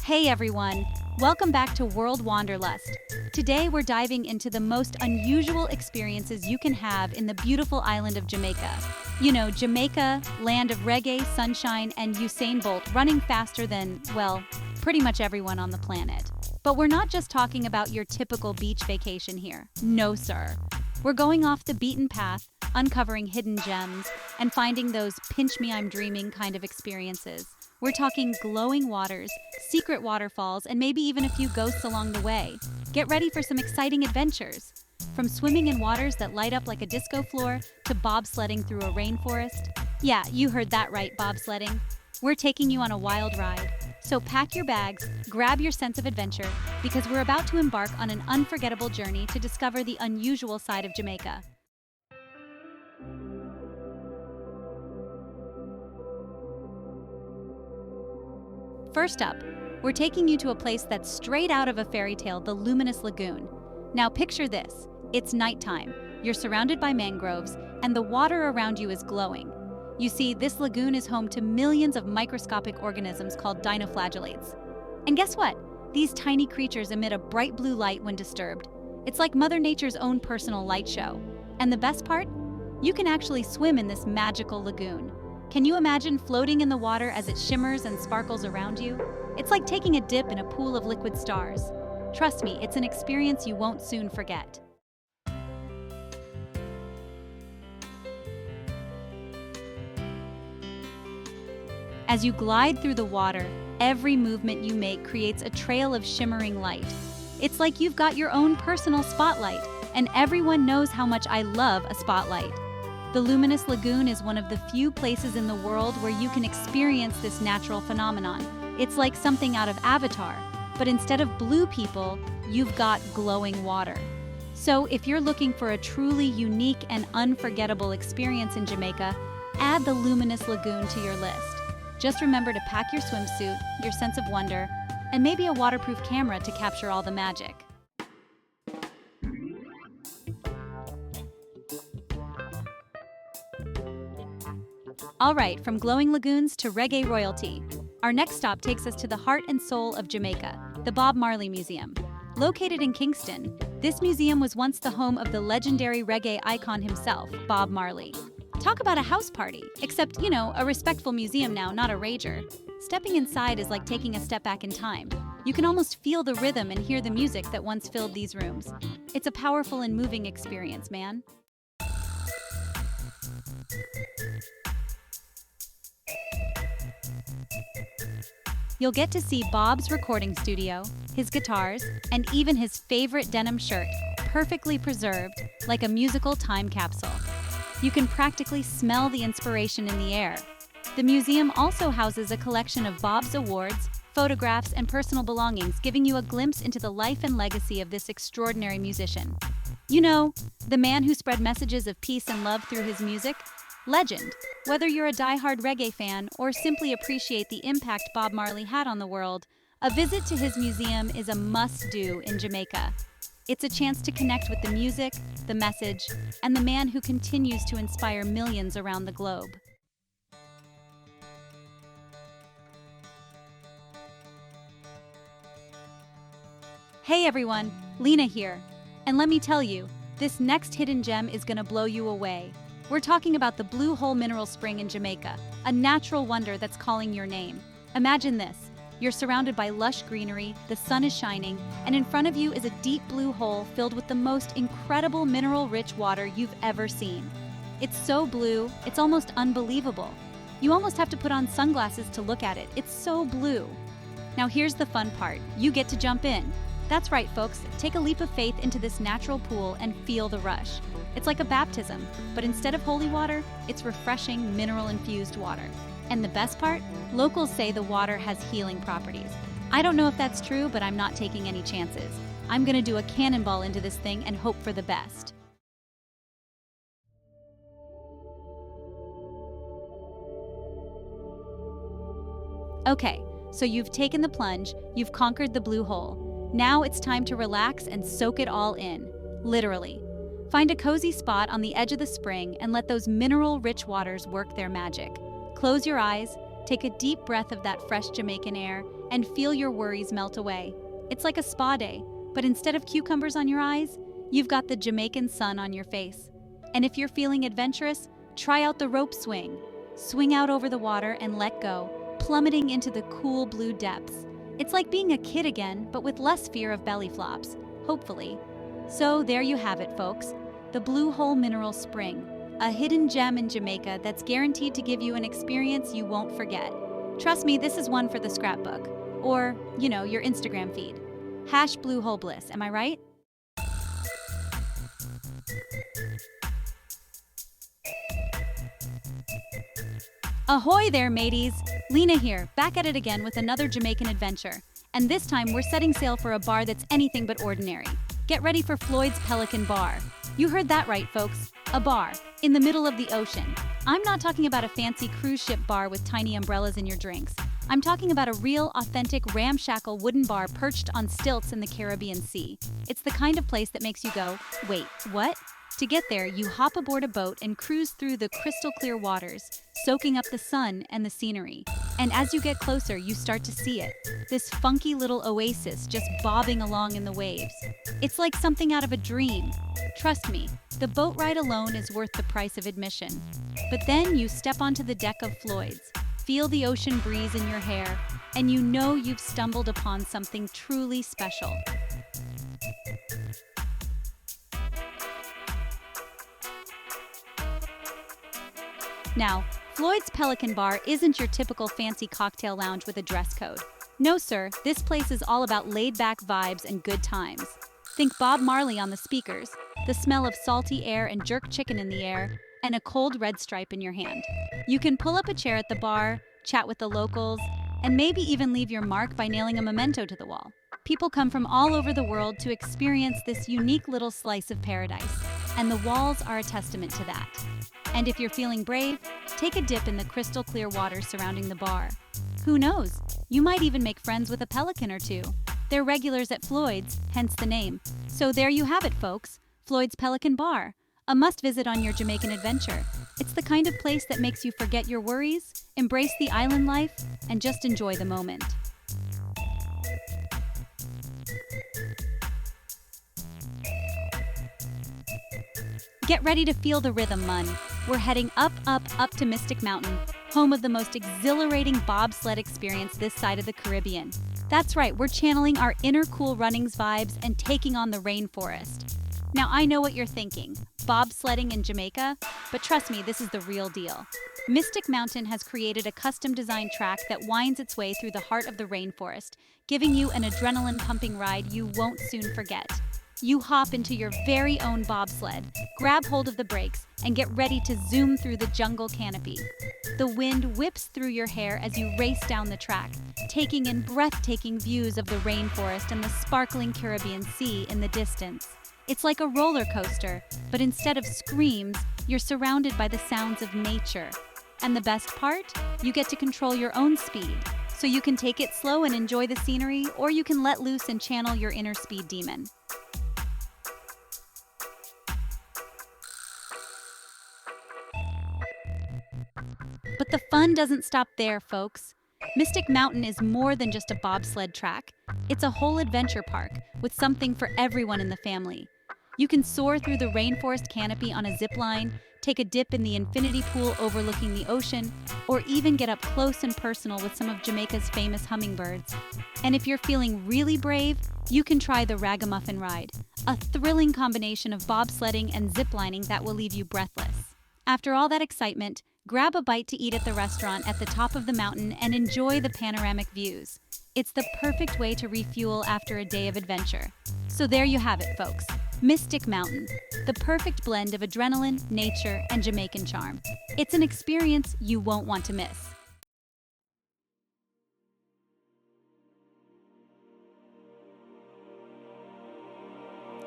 Hey everyone, welcome back to World Wanderlust. Today we're diving into the most unusual experiences you can have in the beautiful island of Jamaica. You know, Jamaica, land of reggae, sunshine, and Usain Bolt running faster than, well, pretty much everyone on the planet. But we're not just talking about your typical beach vacation here. No, sir. We're going off the beaten path, uncovering hidden gems, and finding those pinch me I'm dreaming kind of experiences. We're talking glowing waters, secret waterfalls, and maybe even a few ghosts along the way. Get ready for some exciting adventures. From swimming in waters that light up like a disco floor to bobsledding through a rainforest. Yeah, you heard that right, bobsledding. We're taking you on a wild ride. So pack your bags, grab your sense of adventure, because we're about to embark on an unforgettable journey to discover the unusual side of Jamaica. First up, we're taking you to a place that's straight out of a fairy tale, the luminous lagoon. Now picture this. It's nighttime, you're surrounded by mangroves, and the water around you is glowing. You see, this lagoon is home to millions of microscopic organisms called dinoflagellates. And guess what? These tiny creatures emit a bright blue light when disturbed. It's like Mother Nature's own personal light show. And the best part? You can actually swim in this magical lagoon. Can you imagine floating in the water as it shimmers and sparkles around you? It's like taking a dip in a pool of liquid stars. Trust me, it's an experience you won't soon forget. As you glide through the water, every movement you make creates a trail of shimmering light. It's like you've got your own personal spotlight, and everyone knows how much I love a spotlight. The luminous lagoon is one of the few places in the world where you can experience this natural phenomenon. It's like something out of Avatar, but instead of blue people, you've got glowing water. So if you're looking for a truly unique and unforgettable experience in Jamaica, add the luminous lagoon to your list. Just remember to pack your swimsuit, your sense of wonder, and maybe a waterproof camera to capture all the magic. All right, from glowing lagoons to reggae royalty, our next stop takes us to the heart and soul of Jamaica, the Bob Marley Museum. Located in Kingston, this museum was once the home of the legendary reggae icon himself, Bob Marley. Talk about a house party, except, you know, a respectful museum now, not a rager. Stepping inside is like taking a step back in time. You can almost feel the rhythm and hear the music that once filled these rooms. It's a powerful and moving experience, man. You'll get to see Bob's recording studio, his guitars, and even his favorite denim shirt, perfectly preserved, like a musical time capsule. You can practically smell the inspiration in the air. The museum also houses a collection of Bob's awards, photographs, and personal belongings, giving you a glimpse into the life and legacy of this extraordinary musician. You know, the man who spread messages of peace and love through his music? Legend. Whether you're a die-hard reggae fan or simply appreciate the impact Bob Marley had on the world, a visit to his museum is a must-do in Jamaica. It's a chance to connect with the music, the message, and the man who continues to inspire millions around the globe. Hey everyone, Lena here. And let me tell you, this next hidden gem is gonna blow you away. We're talking about the Blue Hole Mineral Spring in Jamaica, a natural wonder that's calling your name. Imagine this. You're surrounded by lush greenery, the sun is shining, and in front of you is a deep blue hole filled with the most incredible mineral-rich water you've ever seen. It's so blue, it's almost unbelievable. You almost have to put on sunglasses to look at it. It's so blue. Now here's the fun part. You get to jump in. That's right, folks. Take a leap of faith into this natural pool and feel the rush. It's like a baptism, but instead of holy water, it's refreshing, mineral-infused water. And the best part? Locals say the water has healing properties. I don't know if that's true, but I'm not taking any chances. I'm gonna do a cannonball into this thing and hope for the best. Okay, so you've taken the plunge, you've conquered the blue hole. Now it's time to relax and soak it all in. Literally. Find a cozy spot on the edge of the spring and let those mineral-rich waters work their magic. Close your eyes, take a deep breath of that fresh Jamaican air, and feel your worries melt away. It's like a spa day, but instead of cucumbers on your eyes, you've got the Jamaican sun on your face. And if you're feeling adventurous, try out the rope swing. Swing out over the water and let go, plummeting into the cool blue depths. It's like being a kid again, but with less fear of belly flops, hopefully. So there you have it, folks. The Blue Hole Mineral Spring, a hidden gem in Jamaica that's guaranteed to give you an experience you won't forget. Trust me, this is one for the scrapbook. Or, your Instagram feed. #Blue Hole Bliss, am I right? Ahoy there, mateys! Lena here, back at it again with another Jamaican adventure. And this time we're setting sail for a bar that's anything but ordinary. Get ready for Floyd's Pelican Bar. You heard that right, folks. A bar, in the middle of the ocean. I'm not talking about a fancy cruise ship bar with tiny umbrellas in your drinks. I'm talking about a real, authentic, ramshackle wooden bar perched on stilts in the Caribbean Sea. It's the kind of place that makes you go, wait, what? To get there, you hop aboard a boat and cruise through the crystal clear waters, soaking up the sun and the scenery. And as you get closer, you start to see it. This funky little oasis just bobbing along in the waves. It's like something out of a dream. Trust me, the boat ride alone is worth the price of admission. But then you step onto the deck of Floyd's, feel the ocean breeze in your hair, and you know you've stumbled upon something truly special. Now, Floyd's Pelican Bar isn't your typical fancy cocktail lounge with a dress code. No, sir, this place is all about laid-back vibes and good times. Think Bob Marley on the speakers, the smell of salty air and jerk chicken in the air, and a cold red stripe in your hand. You can pull up a chair at the bar, chat with the locals, and maybe even leave your mark by nailing a memento to the wall. People come from all over the world to experience this unique little slice of paradise, and the walls are a testament to that. And if you're feeling brave, take a dip in the crystal clear water surrounding the bar. Who knows? You might even make friends with a pelican or two. They're regulars at Floyd's, hence the name. So there you have it, folks. Floyd's Pelican Bar, a must-visit on your Jamaican adventure. It's the kind of place that makes you forget your worries, embrace the island life, and just enjoy the moment. Get ready to feel the rhythm, mun. We're heading up, up, up to Mystic Mountain, home of the most exhilarating bobsled experience this side of the Caribbean. That's right, we're channeling our inner Cool Runnings vibes and taking on the rainforest. Now, I know what you're thinking, bobsledding in Jamaica, but trust me, this is the real deal. Mystic Mountain has created a custom-designed track that winds its way through the heart of the rainforest, giving you an adrenaline-pumping ride you won't soon forget. You hop into your very own bobsled, grab hold of the brakes, and get ready to zoom through the jungle canopy. The wind whips through your hair as you race down the track, taking in breathtaking views of the rainforest and the sparkling Caribbean Sea in the distance. It's like a roller coaster, but instead of screams, you're surrounded by the sounds of nature. And the best part? You get to control your own speed. So you can take it slow and enjoy the scenery, or you can let loose and channel your inner speed demon. But the fun doesn't stop there, folks. Mystic Mountain is more than just a bobsled track. It's a whole adventure park with something for everyone in the family. You can soar through the rainforest canopy on a zip line, take a dip in the infinity pool overlooking the ocean, or even get up close and personal with some of Jamaica's famous hummingbirds. And if you're feeling really brave, you can try the Ragamuffin Ride, a thrilling combination of bobsledding and ziplining that will leave you breathless. After all that excitement, grab a bite to eat at the restaurant at the top of the mountain and enjoy the panoramic views. It's the perfect way to refuel after a day of adventure. So there you have it, folks. Mystic Mountain, the perfect blend of adrenaline, nature, and Jamaican charm. It's an experience you won't want to miss.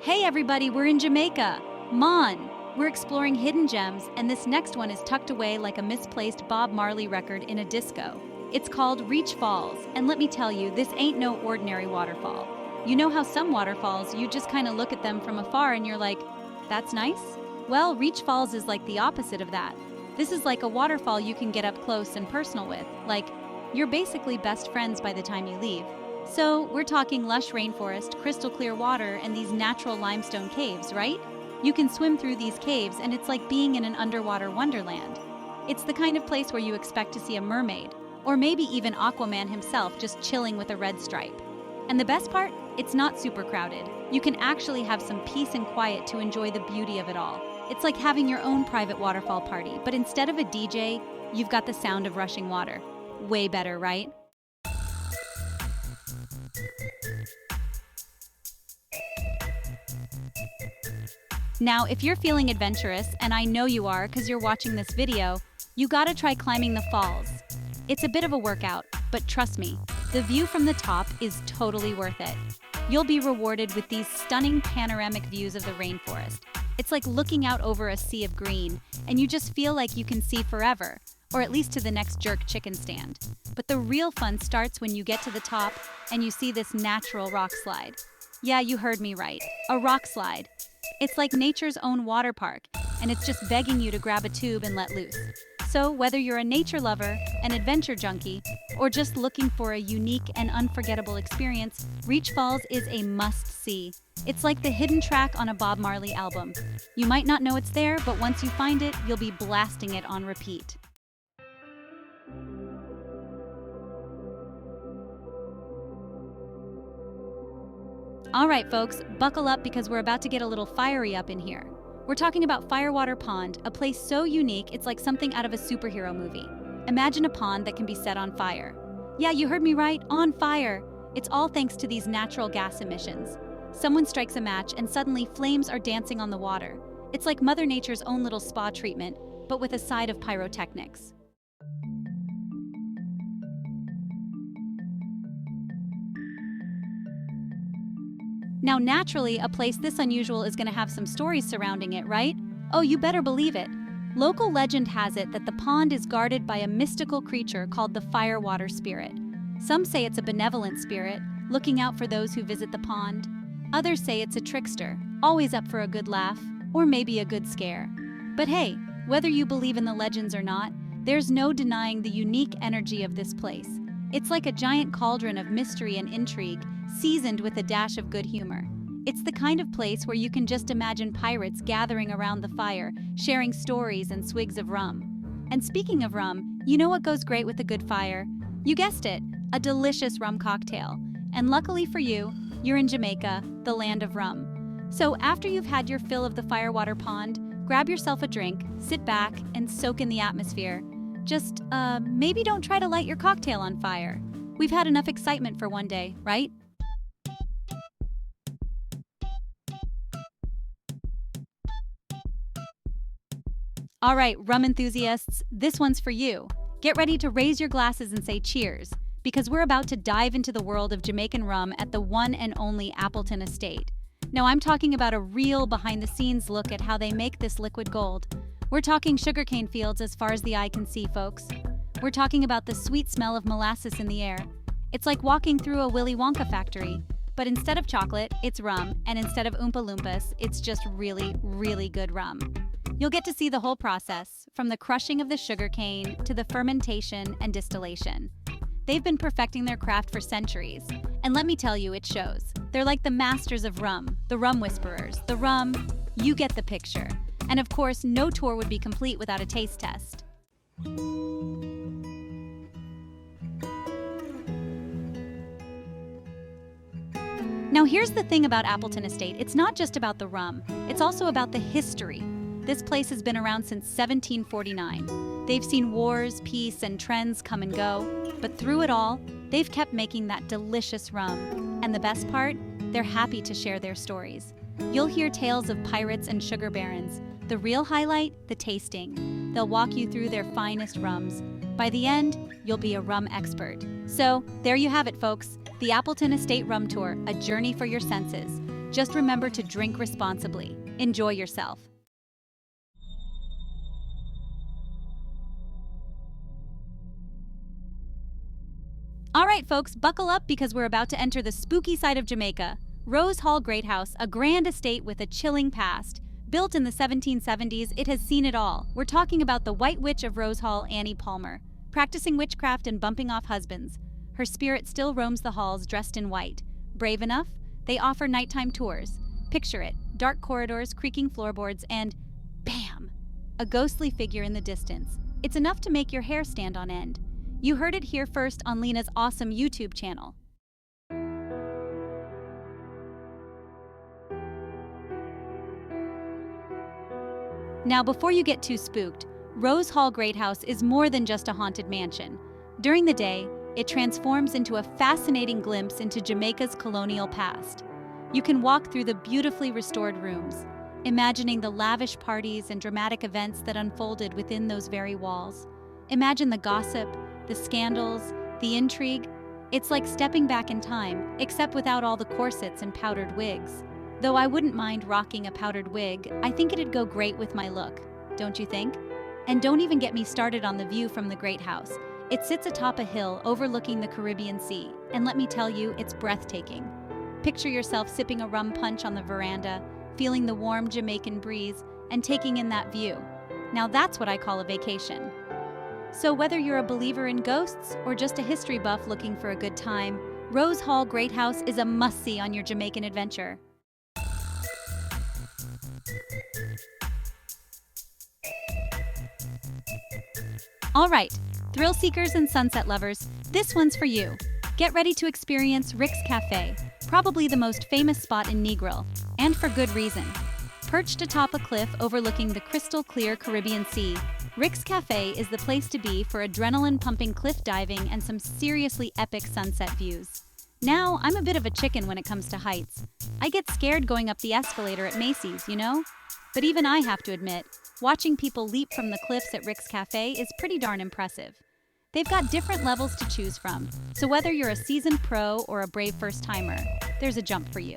Hey everybody, we're in Jamaica. Mon! We're exploring hidden gems, and this next one is tucked away like a misplaced Bob Marley record in a disco. It's called Reach Falls, and let me tell you, this ain't no ordinary waterfall. You know how some waterfalls, you just kind of look at them from afar and you're like, That's nice. Well, Reach Falls is like the opposite of that. This is like a waterfall you can get up close and personal with. Like, you're basically best friends by the time you leave. So, we're talking lush rainforest, crystal clear water, and these natural limestone caves, right? You can swim through these caves, and it's like being in an underwater wonderland. It's the kind of place where you expect to see a mermaid, or maybe even Aquaman himself just chilling with a red stripe. And the best part? It's not super crowded. You can actually have some peace and quiet to enjoy the beauty of it all. It's like having your own private waterfall party, but instead of a DJ, you've got the sound of rushing water. Way better, right? Now, if you're feeling adventurous, and I know you are because you're watching this video, you gotta try climbing the falls. It's a bit of a workout, but trust me, the view from the top is totally worth it. You'll be rewarded with these stunning panoramic views of the rainforest. It's like looking out over a sea of green, and you just feel like you can see forever, or at least to the next jerk chicken stand. But the real fun starts when you get to the top and you see this natural rock slide. Yeah, you heard me right, a rock slide. It's like nature's own water park, and it's just begging you to grab a tube and let loose. So whether you're a nature lover, an adventure junkie, or just looking for a unique and unforgettable experience, Reach Falls is a must-see. It's like the hidden track on a Bob Marley album. You might not know it's there, but once you find it, you'll be blasting it on repeat. All right, folks, buckle up because we're about to get a little fiery up in here. We're talking about Firewater Pond, a place so unique it's like something out of a superhero movie. Imagine a pond that can be set on fire. Yeah, you heard me right, on fire. It's all thanks to these natural gas emissions. Someone strikes a match and suddenly flames are dancing on the water. It's like Mother Nature's own little spa treatment, but with a side of pyrotechnics. Now, naturally, a place this unusual is going to have some stories surrounding it, right? Oh, you better believe it. Local legend has it that the pond is guarded by a mystical creature called the Firewater Spirit. Some say it's a benevolent spirit, looking out for those who visit the pond. Others say it's a trickster, always up for a good laugh, or maybe a good scare. But hey, whether you believe in the legends or not, there's no denying the unique energy of this place. It's like a giant cauldron of mystery and intrigue, seasoned with a dash of good humor. It's the kind of place where you can just imagine pirates gathering around the fire, sharing stories and swigs of rum. And speaking of rum, you know what goes great with a good fire? You guessed it, a delicious rum cocktail. And luckily for you, you're in Jamaica, the land of rum. So after you've had your fill of the Firewater Pond, grab yourself a drink, sit back, and soak in the atmosphere. Just, maybe don't try to light your cocktail on fire. We've had enough excitement for one day, right? All right, rum enthusiasts, this one's for you. Get ready to raise your glasses and say cheers, because we're about to dive into the world of Jamaican rum at the one and only Appleton Estate. Now, I'm talking about a real behind-the-scenes look at how they make this liquid gold. We're talking sugarcane fields as far as the eye can see, folks. We're talking about the sweet smell of molasses in the air. It's like walking through a Willy Wonka factory. But instead of chocolate, it's rum, and instead of Oompa Loompas, it's just really, really good rum. You'll get to see the whole process, from the crushing of the sugarcane to the fermentation and distillation. They've been perfecting their craft for centuries, and let me tell you, it shows. They're like the masters of rum, the rum whisperers, the rum, you get the picture. And of course, no tour would be complete without a taste test. Now here's the thing about Appleton Estate, it's not just about the rum, it's also about the history. This place has been around since 1749. They've seen wars, peace, and trends come and go, but through it all, they've kept making that delicious rum. And the best part? They're happy to share their stories. You'll hear tales of pirates and sugar barons. The real highlight, the tasting. They'll walk you through their finest rums. By the end, you'll be a rum expert. So, there you have it, folks. The Appleton Estate Rum Tour, a journey for your senses. Just remember to drink responsibly. Enjoy yourself. All right, folks, buckle up because we're about to enter the spooky side of Jamaica. Rose Hall Great House, a grand estate with a chilling past. Built in the 1770s, it has seen it all. We're talking about the White Witch of Rose Hall, Annie Palmer. Practicing witchcraft and bumping off husbands, her spirit still roams the halls dressed in white. Brave enough? They offer nighttime tours. Picture it, dark corridors, creaking floorboards, and bam! A ghostly figure in the distance. It's enough to make your hair stand on end. You heard it here first on Lena's awesome YouTube channel. Now, before you get too spooked, Rose Hall Great House is more than just a haunted mansion. During the day, it transforms into a fascinating glimpse into Jamaica's colonial past. You can walk through the beautifully restored rooms, imagining the lavish parties and dramatic events that unfolded within those very walls. Imagine the gossip, the scandals, the intrigue. It's like stepping back in time, except without all the corsets and powdered wigs. Though I wouldn't mind rocking a powdered wig, I think it'd go great with my look, don't you think? And don't even get me started on the view from the Great House. It sits atop a hill overlooking the Caribbean Sea, and let me tell you, it's breathtaking. Picture yourself sipping a rum punch on the veranda, feeling the warm Jamaican breeze, and taking in that view. Now that's what I call a vacation. So whether you're a believer in ghosts or just a history buff looking for a good time, Rose Hall Great House is a must-see on your Jamaican adventure. All right, thrill seekers and sunset lovers, this one's for you. Get ready to experience Rick's Cafe, probably the most famous spot in Negril, and for good reason. Perched atop a cliff overlooking the crystal-clear Caribbean Sea, Rick's Cafe is the place to be for adrenaline-pumping cliff diving and some seriously epic sunset views. Now, I'm a bit of a chicken when it comes to heights. I get scared going up the escalator at Macy's, you know? But even I have to admit, watching people leap from the cliffs at Rick's Cafe is pretty darn impressive. They've got different levels to choose from, so whether you're a seasoned pro or a brave first-timer, there's a jump for you.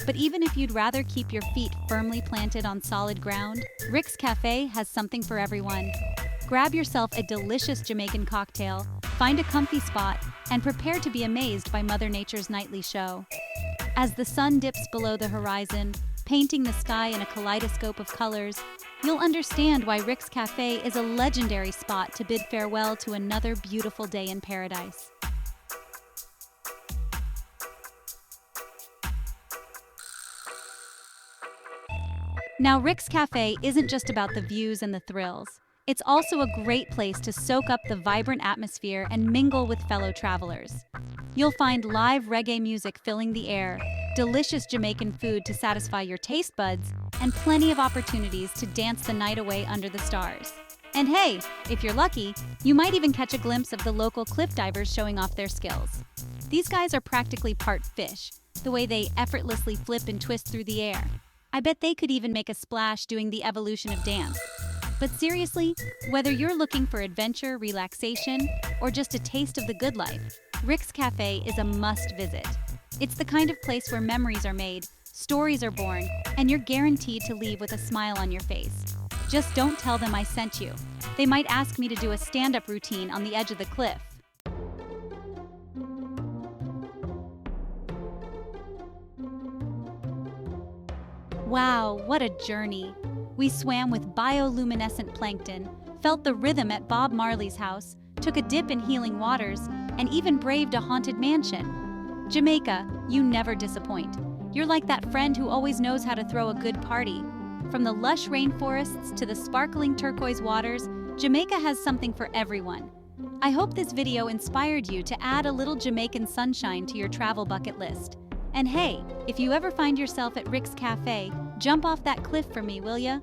But even if you'd rather keep your feet firmly planted on solid ground, Rick's Cafe has something for everyone. Grab yourself a delicious Jamaican cocktail, find a comfy spot, and prepare to be amazed by Mother Nature's nightly show. As the sun dips below the horizon, painting the sky in a kaleidoscope of colors, you'll understand why Rick's Cafe is a legendary spot to bid farewell to another beautiful day in paradise. Now, Rick's Cafe isn't just about the views and the thrills. It's also a great place to soak up the vibrant atmosphere and mingle with fellow travelers. You'll find live reggae music filling the air, delicious Jamaican food to satisfy your taste buds, and plenty of opportunities to dance the night away under the stars. And hey, if you're lucky, you might even catch a glimpse of the local cliff divers showing off their skills. These guys are practically part fish, the way they effortlessly flip and twist through the air. I bet they could even make a splash doing the evolution of dance. But seriously, whether you're looking for adventure, relaxation, or just a taste of the good life, Rick's Cafe is a must-visit. It's the kind of place where memories are made, stories are born, and you're guaranteed to leave with a smile on your face. Just don't tell them I sent you. They might ask me to do a stand-up routine on the edge of the cliff. Wow, what a journey! We swam with bioluminescent plankton, felt the rhythm at Bob Marley's house, took a dip in healing waters, and even braved a haunted mansion. Jamaica, you never disappoint. You're like that friend who always knows how to throw a good party. From the lush rainforests to the sparkling turquoise waters, Jamaica has something for everyone. I hope this video inspired you to add a little Jamaican sunshine to your travel bucket list. And hey, if you ever find yourself at Rick's Cafe, jump off that cliff for me, will ya?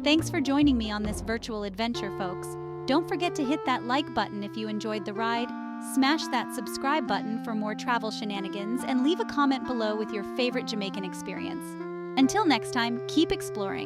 Thanks for joining me on this virtual adventure, folks. Don't forget to hit that like button if you enjoyed the ride, smash that subscribe button for more travel shenanigans, and leave a comment below with your favorite Jamaican experience. Until next time, keep exploring.